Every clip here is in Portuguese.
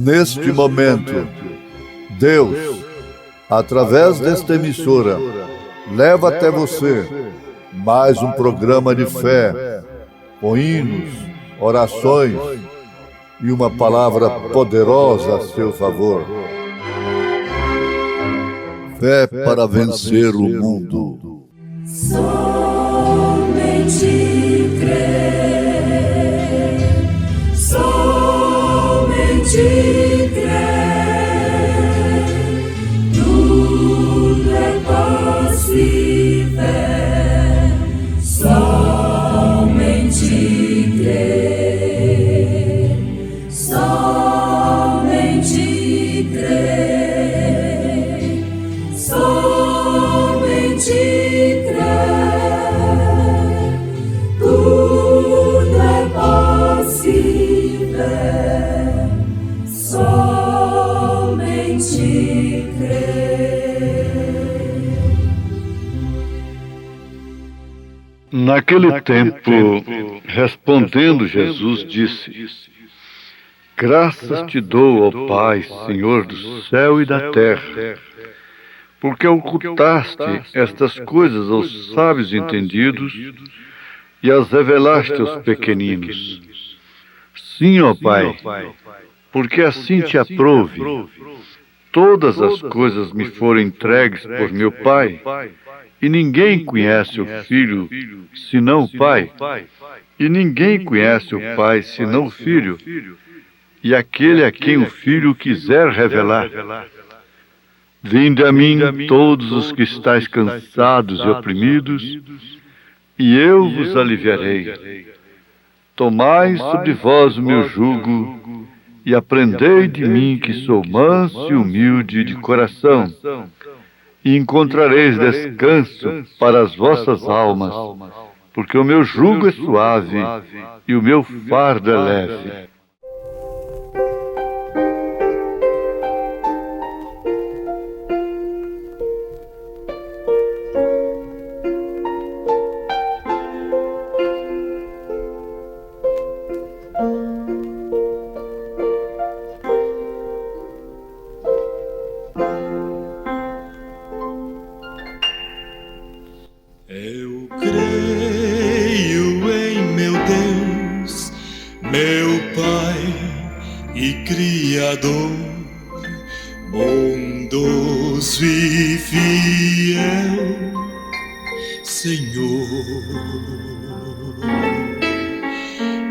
Neste momento, Deus, através desta emissora, leva até você mais um programa de fé, com hinos, orações e uma palavra poderosa a seu favor. Fé para vencer o mundo. Somente crer, somente crer, tudo é possível, somente crer, somente crer, somente crer, tudo é possível, somente crer. Naquele tempo, respondendo Jesus, disse: Graças te dou, ó Pai, Senhor do céu e da terra, porque ocultaste estas coisas aos sábios entendidos e as revelaste aos pequeninos. Sim, ó Pai, porque assim te aprouve. Todas as coisas me foram entregues por meu Pai, e ninguém conhece o Filho senão o Pai, e ninguém conhece o Pai senão o Filho, e aquele a quem o Filho quiser revelar. Vinde a mim todos os que estáis cansados e oprimidos, e eu vos aliviarei. Tomai sobre vós o meu jugo, e aprendei de mim, que sou manso e humilde de coração, e encontrareis descanso para as vossas almas, porque o meu jugo é suave e o meu fardo é leve. Eu creio em meu Deus, meu Pai e Criador, bondoso e fiel, Senhor.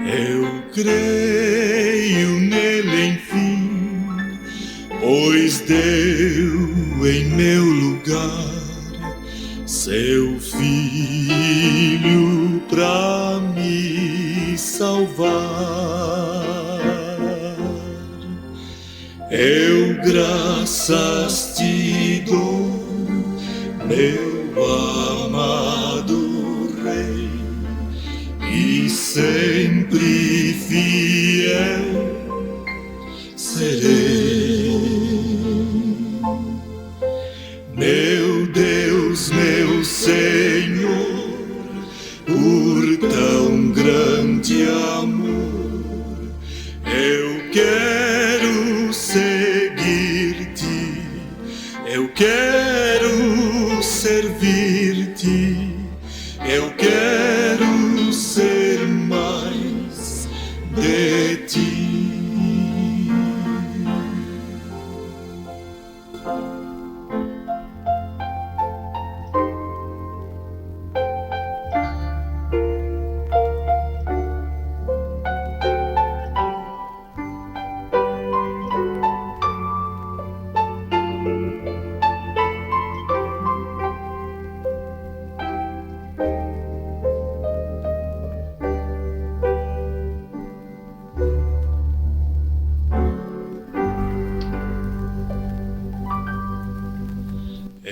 Eu creio nele, enfim, pois deu em meu lugar seu Filho pra me salvar. Eu graças te dou, meu amado Rei, e sempre fiel serei. Meu Deus, meu Senhor, por tão grande amor, eu quero seguir-te, eu quero servir-te, eu quero ser mais de ti.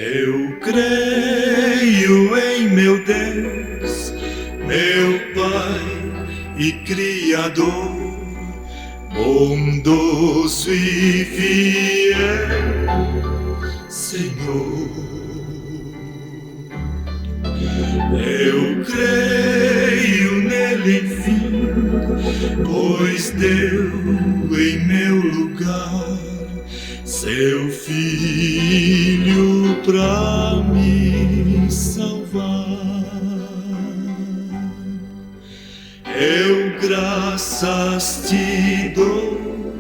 Eu creio em meu Deus, meu Pai e Criador, bondoso e fiel, Senhor. Eu creio nele, enfim, pois deu em meu lugar lugar seu filho pra me salvar. Eu graças te dou,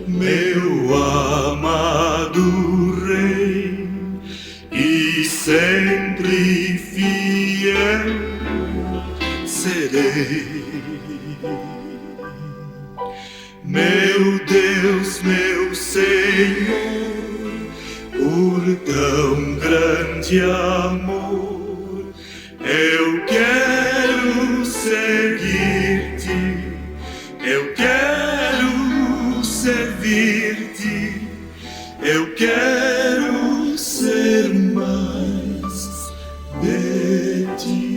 meu amado Rei, e sempre fiel serei. Meu Deus, meu Senhor, por tão grande amor, eu quero seguir-te, eu quero servir-te, eu quero ser mais de ti.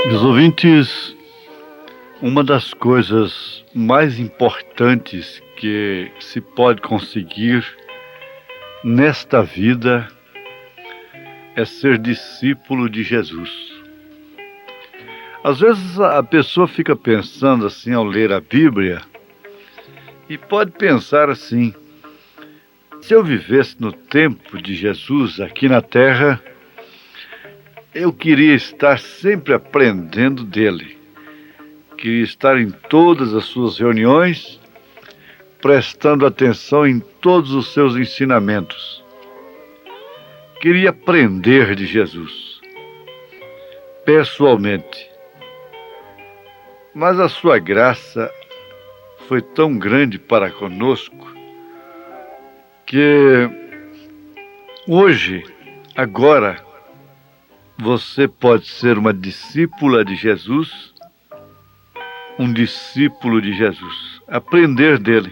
Meus ouvintes, uma das coisas mais importantes que se pode conseguir nesta vida é ser discípulo de Jesus. Às vezes a pessoa fica pensando assim ao ler a Bíblia e pode pensar assim: se eu vivesse no tempo de Jesus aqui na Terra, eu queria estar sempre aprendendo dele. Queria estar em todas as suas reuniões, prestando atenção em todos os seus ensinamentos. Queria aprender de Jesus, pessoalmente. Mas a sua graça foi tão grande para conosco que hoje, agora, você pode ser uma discípula de Jesus, um discípulo de Jesus, aprender dele.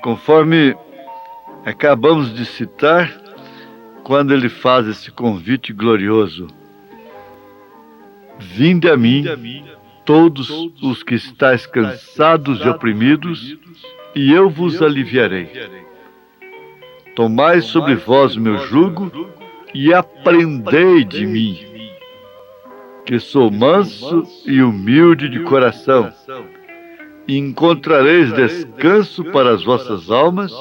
Conforme acabamos de citar, quando ele faz esse convite glorioso: vinde a mim, todos os que estáis cansados e oprimidos, e eu vos aliviarei. Tomai sobre vós o meu jugo e aprendei de mim, que sou manso e humilde de coração, e encontrareis descanso para as vossas almas,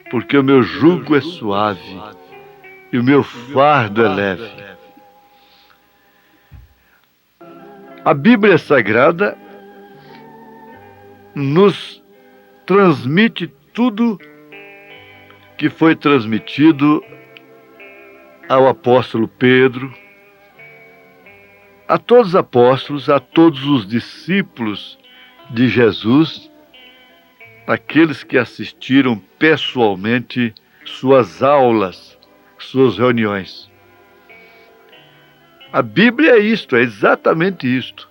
porque o meu jugo é suave e o meu fardo é leve. A Bíblia Sagrada nos transmite tudo que foi transmitido ao apóstolo Pedro, a todos os apóstolos, a todos os discípulos de Jesus, aqueles que assistiram pessoalmente suas aulas, suas reuniões. A Bíblia é isto, é exatamente isto.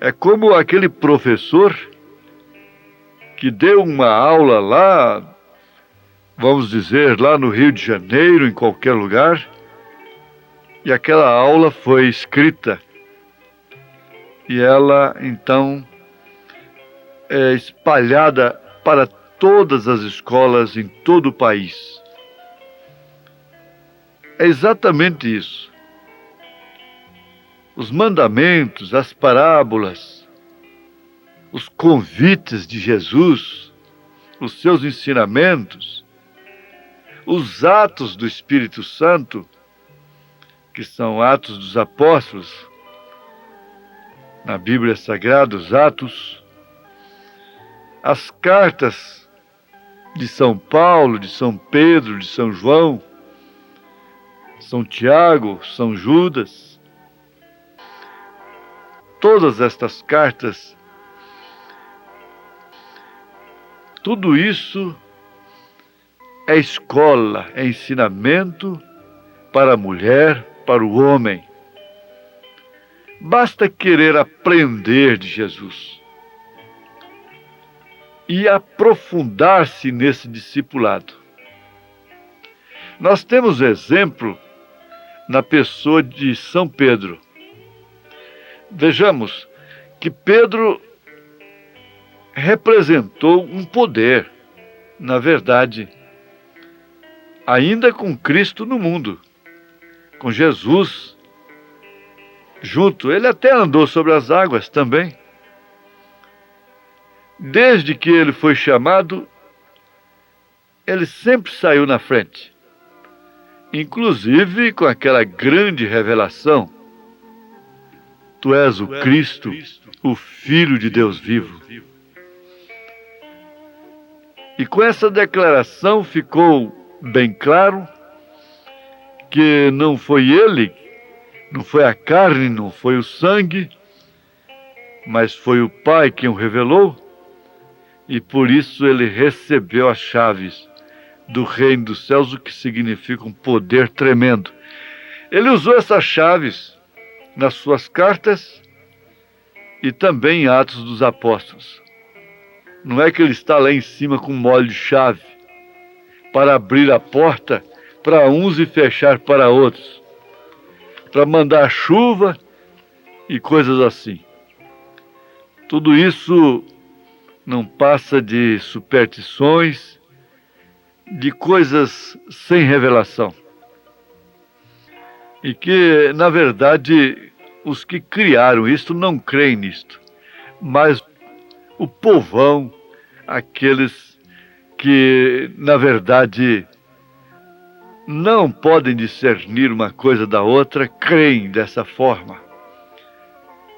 É como aquele professor que deu uma aula lá, vamos dizer, lá no Rio de Janeiro, em qualquer lugar, e aquela aula foi escrita. E ela, então, é espalhada para todas as escolas em todo o país. É exatamente isso. Os mandamentos, as parábolas, os convites de Jesus, os seus ensinamentos, os atos do Espírito Santo, que são atos dos apóstolos, na Bíblia Sagrada, os atos, as cartas de São Paulo, de São Pedro, de São João, São Tiago, São Judas, todas estas cartas, tudo isso é escola, é ensinamento para a mulher, para o homem. Basta querer aprender de Jesus e aprofundar-se nesse discipulado. Nós temos exemplo na pessoa de São Pedro. Vejamos que Pedro representou um poder, na verdade, ainda com Cristo no mundo, com Jesus junto. Ele até andou sobre as águas também. Desde que ele foi chamado, ele sempre saiu na frente, inclusive com aquela grande revelação: Tu és o Cristo, o Filho de Deus vivo. E com essa declaração ficou bem claro que não foi ele, não foi a carne, não foi o sangue, mas foi o Pai quem o revelou, e por isso ele recebeu as chaves do reino dos céus, o que significa um poder tremendo. Ele usou essas chaves nas suas cartas e também em Atos dos Apóstolos. Não é que ele está lá em cima com um molho de chave para abrir a porta para uns e fechar para outros, para mandar chuva e coisas assim. Tudo isso não passa de superstições, de coisas sem revelação. E que, na verdade, os que criaram isto não creem nisto, mas o povão, aqueles que, na verdade, não podem discernir uma coisa da outra, creem dessa forma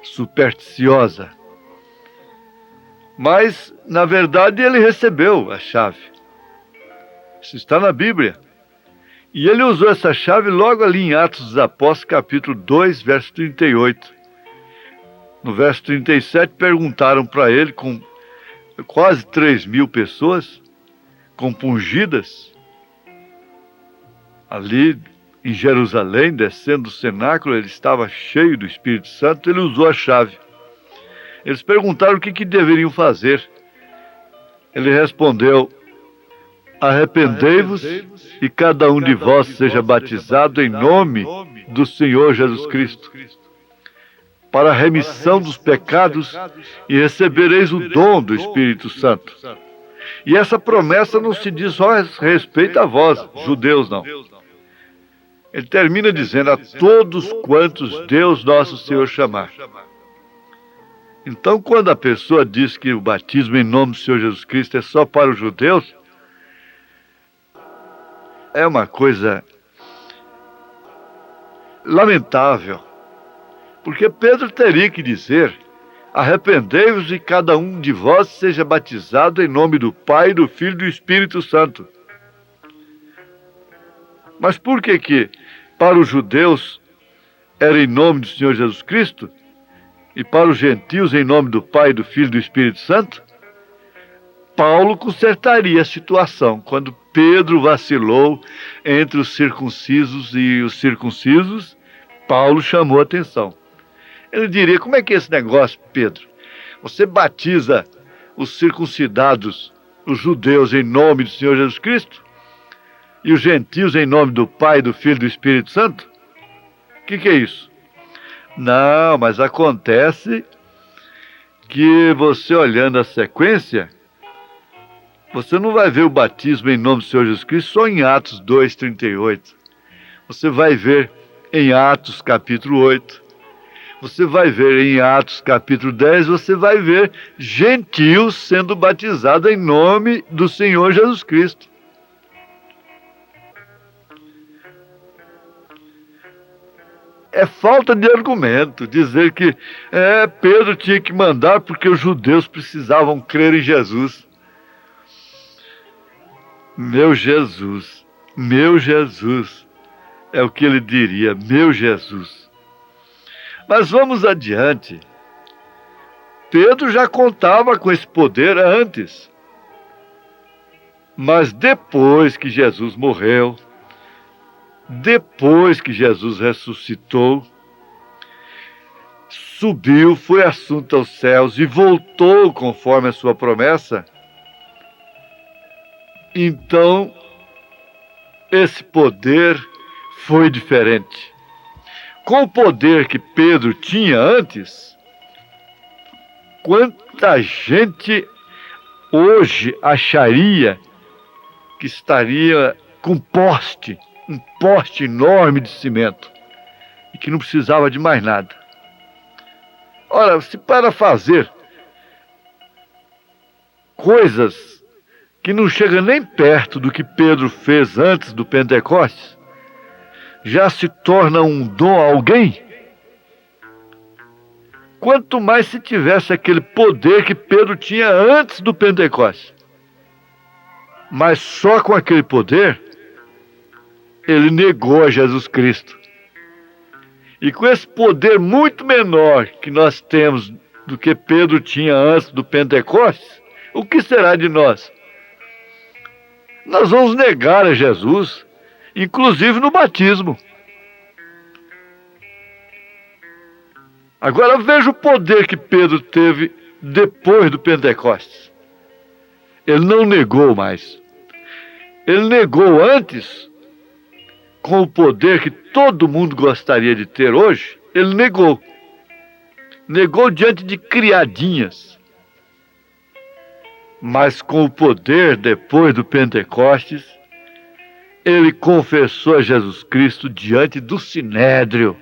supersticiosa. Mas, na verdade, ele recebeu a chave. Isso está na Bíblia. E ele usou essa chave logo ali em Atos dos Apóstolos, capítulo 2, verso 38. No verso 37, perguntaram para ele, com quase 3.000 pessoas compungidas, ali em Jerusalém, descendo do cenáculo, ele estava cheio do Espírito Santo, ele usou a chave. Eles perguntaram o que deveriam fazer. Ele respondeu: arrependei-vos e cada um de vós seja batizado em nome do Senhor Jesus Cristo, para a remissão dos pecados, e recebereis o dom do Espírito Santo. E essa promessa não se diz só a respeito a vós, judeus, não. Ele termina dizendo: a todos quantos Deus nosso Senhor chamar. Então, quando a pessoa diz que o batismo em nome do Senhor Jesus Cristo é só para os judeus, é uma coisa lamentável, porque Pedro teria que dizer: arrependei-vos e cada um de vós seja batizado em nome do Pai, do Filho e do Espírito Santo. Mas por que para os judeus era em nome do Senhor Jesus Cristo e para os gentios em nome do Pai, do Filho e do Espírito Santo? Paulo consertaria a situação. Quando Pedro vacilou entre os circuncisos e os circuncisos, Paulo chamou a atenção. Ele diria: como é que é esse negócio, Pedro? Você batiza os circuncidados, os judeus, em nome do Senhor Jesus Cristo? E os gentios em nome do Pai, do Filho e do Espírito Santo? O que é isso? Não, mas acontece que você, olhando a sequência, você não vai ver o batismo em nome do Senhor Jesus Cristo só em Atos 2:38. Você vai ver em Atos capítulo 8. Você vai ver em Atos capítulo 10, você vai ver gentios sendo batizados em nome do Senhor Jesus Cristo. É falta de argumento dizer que Pedro tinha que mandar porque os judeus precisavam crer em Jesus. Meu Jesus, é o que ele diria, meu Jesus. Mas vamos adiante. Pedro já contava com esse poder antes. Mas depois que Jesus morreu, depois que Jesus ressuscitou, subiu, foi assunto aos céus e voltou conforme a sua promessa, então esse poder foi diferente. Com o poder que Pedro tinha antes, quanta gente hoje acharia que estaria com um poste enorme de cimento e que não precisava de mais nada. Ora, se para fazer coisas que não chegam nem perto do que Pedro fez antes do Pentecostes, já se torna um dom a alguém, quanto mais se tivesse aquele poder que Pedro tinha antes do Pentecostes. Mas só com aquele poder, ele negou a Jesus Cristo. E com esse poder muito menor que nós temos do que Pedro tinha antes do Pentecostes, o que será de nós? Nós vamos negar a Jesus, inclusive no batismo. Agora veja o poder que Pedro teve depois do Pentecostes. Ele não negou mais. Ele negou antes, com o poder que todo mundo gostaria de ter hoje, ele negou. Negou diante de criadinhas. Mas com o poder depois do Pentecostes, ele confessou a Jesus Cristo diante do Sinédrio.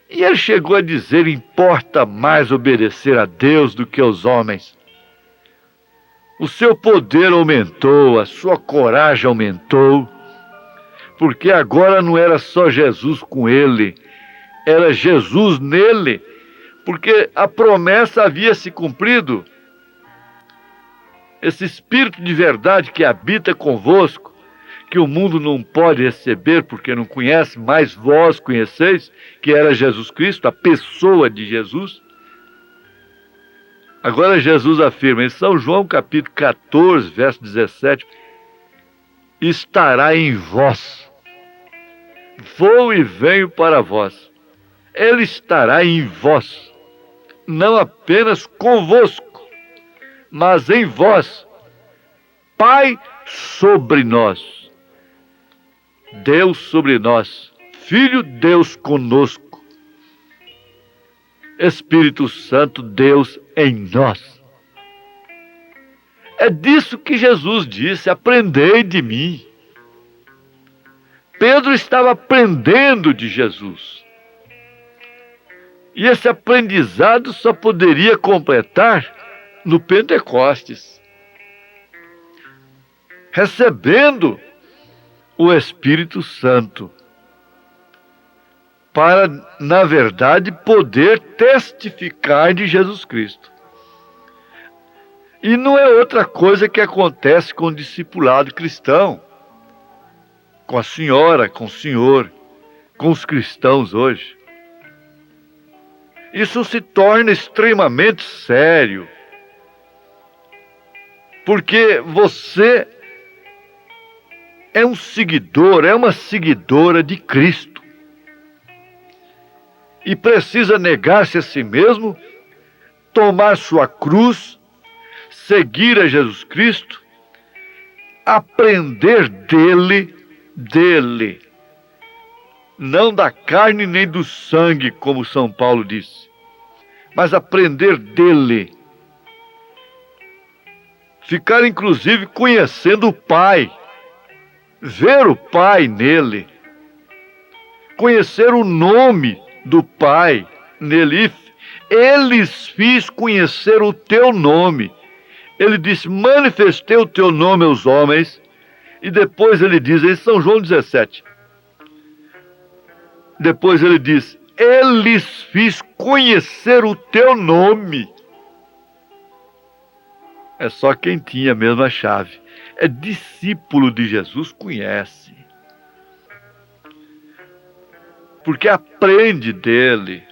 E ele chegou a dizer: importa mais obedecer a Deus do que aos homens. O seu poder aumentou, a sua coragem aumentou, porque agora não era só Jesus com ele, era Jesus nele, porque a promessa havia se cumprido. Esse Espírito de verdade que habita convosco, que o mundo não pode receber porque não conhece, mas vós conheceis, que era Jesus Cristo, a pessoa de Jesus. Agora Jesus afirma em São João capítulo 14, verso 17, estará em vós. Vou e venho para vós. Ele estará em vós, não apenas convosco, mas em vós. Pai sobre nós, Deus sobre nós, Filho Deus conosco, Espírito Santo Deus em nós. É disso que Jesus disse: aprendei de mim. Pedro estava aprendendo de Jesus. E esse aprendizado só poderia completar no Pentecostes, recebendo o Espírito Santo, para, na verdade, poder testificar de Jesus Cristo. E não é outra coisa que acontece com o discipulado cristão, com a senhora, com o senhor, com os cristãos hoje. Isso se torna extremamente sério, porque você é um seguidor, é uma seguidora de Cristo. E precisa negar-se a si mesmo, tomar sua cruz, seguir a Jesus Cristo, aprender dele, não da carne nem do sangue, como São Paulo disse, mas aprender dele. Ficar inclusive conhecendo o Pai, ver o Pai nele, conhecer o nome do Pai nele. Eles fiz conhecer o teu nome. Ele disse: manifestei o teu nome aos homens. E depois ele diz em São João 17, depois ele diz: eles fiz conhecer o teu nome. É só quem tinha mesmo a chave. É discípulo de Jesus, conhece. Porque aprende dele.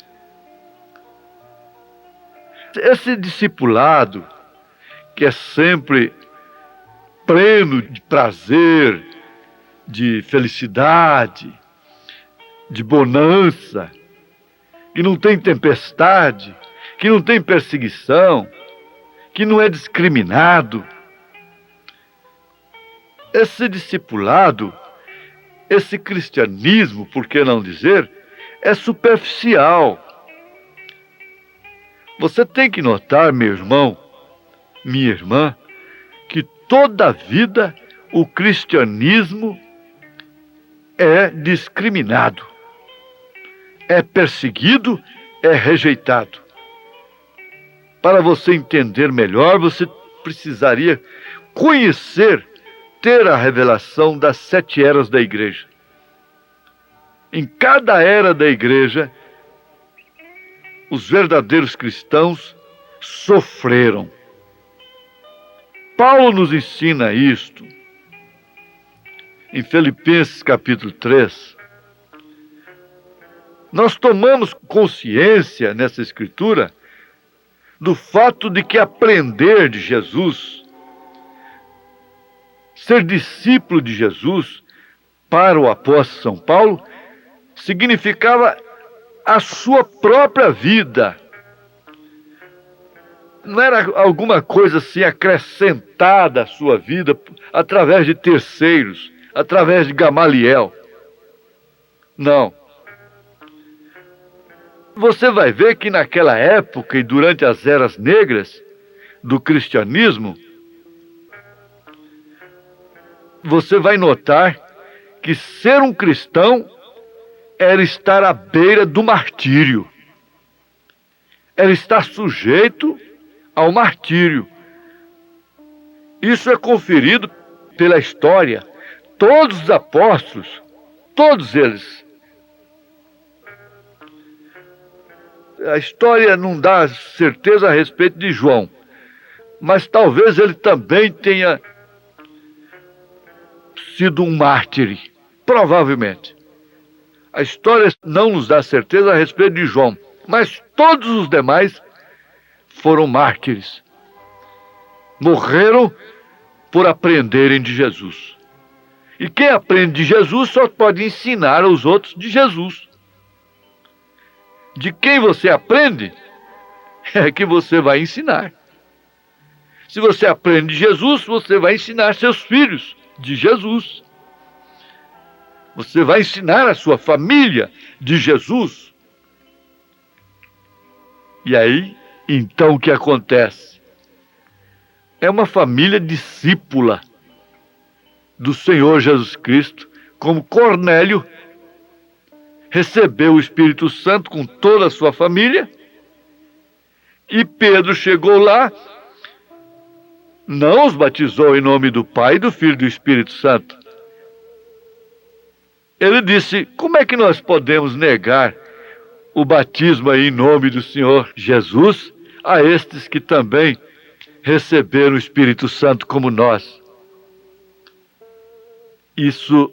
Esse discipulado, que é sempre pleno de prazer, de felicidade, de bonança, que não tem tempestade, que não tem perseguição, que não é discriminado. Esse discipulado, esse cristianismo, por que não dizer, é superficial. Você tem que notar, meu irmão, minha irmã, que toda a vida o cristianismo é discriminado, é perseguido, é rejeitado. Para você entender melhor, você precisaria conhecer, ter a revelação das 7 eras da igreja. Em cada era da igreja, os verdadeiros cristãos sofreram. Paulo nos ensina isto em Filipenses capítulo 3. Nós tomamos consciência nessa escritura do fato de que aprender de Jesus, ser discípulo de Jesus, para o apóstolo São Paulo, significava a sua própria vida. Não era alguma coisa assim acrescentada à sua vida através de terceiros, através de Gamaliel. Não. Você vai ver que naquela época e durante as eras negras do cristianismo, você vai notar que ser um cristão era estar à beira do martírio. Era estar sujeito ao martírio. Isso é conferido pela história. Todos os apóstolos, todos eles. A história não dá certeza a respeito de João, mas talvez ele também tenha sido um mártir, provavelmente. A história não nos dá certeza a respeito de João, mas todos os demais foram mártires. Morreram por aprenderem de Jesus. E quem aprende de Jesus só pode ensinar aos outros de Jesus. De quem você aprende, é que você vai ensinar. Se você aprende de Jesus, você vai ensinar seus filhos de Jesus. Você vai ensinar a sua família de Jesus. E aí, então, o que acontece? É uma família discípula do Senhor Jesus Cristo, como Cornélio recebeu o Espírito Santo com toda a sua família, e Pedro chegou lá, não os batizou em nome do Pai, do Filho e do Espírito Santo. Ele disse: como é que nós podemos negar o batismo aí em nome do Senhor Jesus a estes que também receberam o Espírito Santo como nós? Isso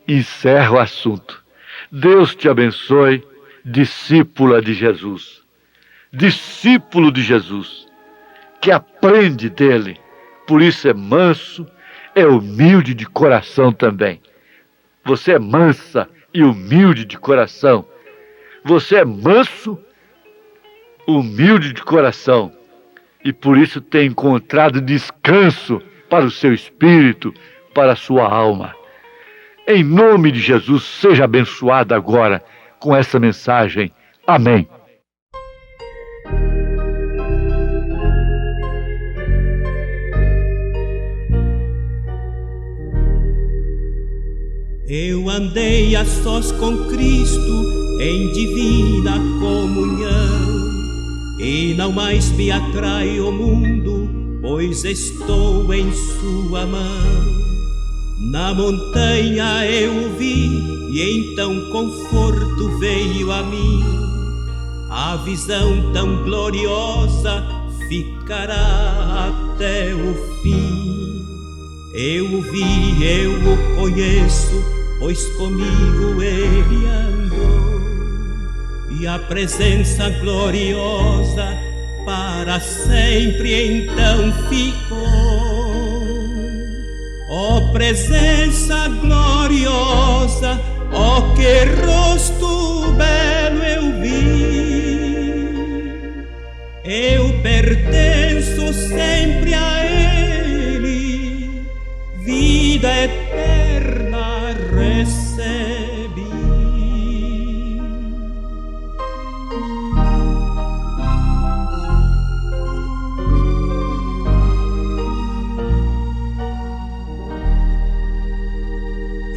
encerra o assunto. Deus te abençoe, discípula de Jesus. Discípulo de Jesus, que aprende dele, por isso é manso, é humilde de coração também. Você é mansa e humilde de coração. Você é manso, humilde de coração, e por isso tem encontrado descanso para o seu espírito, para a sua alma. Em nome de Jesus, seja abençoado agora com essa mensagem. Amém. Eu andei a sós com Cristo em divina comunhão, e não mais me atrai o mundo, pois estou em sua mão. Na montanha eu o vi, e então conforto veio a mim. A visão tão gloriosa ficará até o fim. Eu o vi, eu o conheço, pois comigo ele andou, e a presença gloriosa para sempre então ficou. Ó presença gloriosa, ó que rosto belo eu vi, eu pertenço sempre a Ele, vida eterna recebi.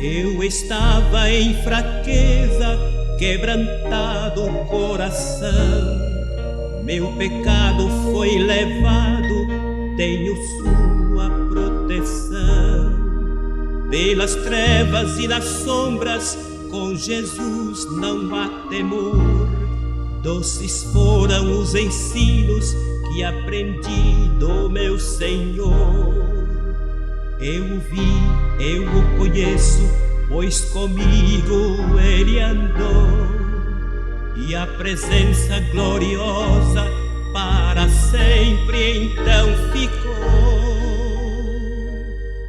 Eu estava em fraqueza, quebrantado o coração. Meu pecado foi levado, tenho sua proteção. Pelas trevas e nas sombras, com Jesus não há temor. Doces foram os ensinos que aprendi do meu Senhor. Eu o vi, eu o conheço, pois comigo ele andou. E a presença gloriosa para sempre então ficou.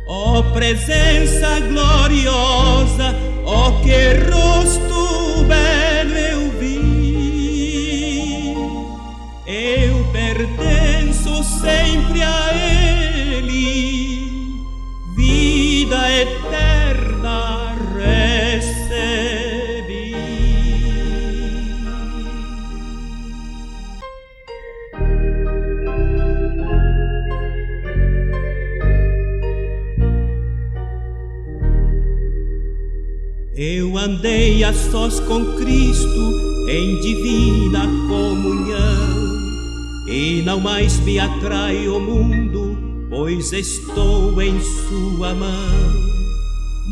Ó presença gloriosa, ó que rosto belo eu vi. Eu pertenço sempre a Ele, vida eterna recebi. Eu andei a sós com Cristo em divina comunhão, e não mais me atrai o mundo, pois estou em sua mão.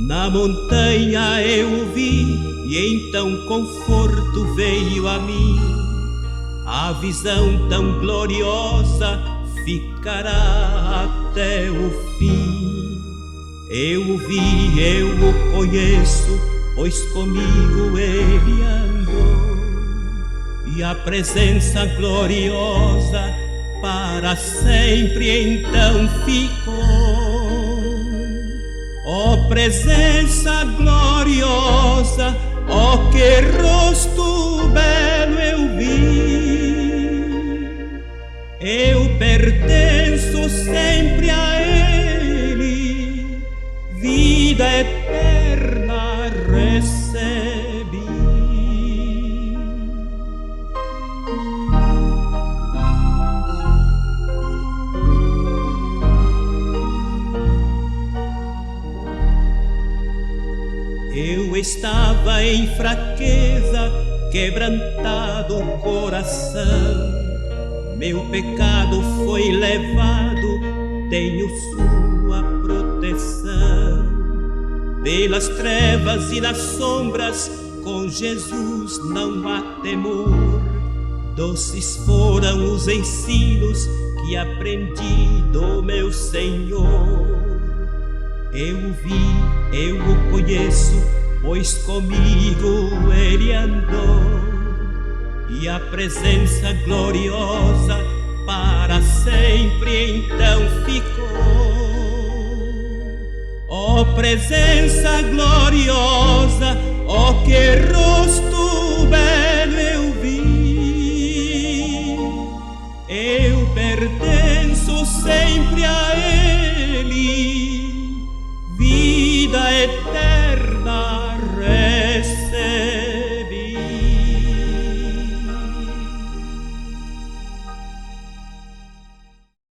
Na montanha eu o vi, e então conforto veio a mim. A visão tão gloriosa ficará até o fim. Eu o vi, eu o conheço, pois comigo ele andou. E a presença gloriosa para sempre então ficou. Ó presença gloriosa, ó que rosto belo eu vi. Eu pertenço sempre a Ele, vida eterna recebi. Eu estava em fraqueza, quebrantado o coração. Meu pecado foi levado, tenho sua proteção. Pelas trevas e nas sombras, com Jesus não há temor. Doces foram os ensinos que aprendi do meu Senhor. Eu o vi, eu o conheço, pois comigo ele andou. E a presença gloriosa para sempre então ficou. Ó presença gloriosa, ó que rosto belo eu vi. Eu pertenço sempre a Ele, vida eterna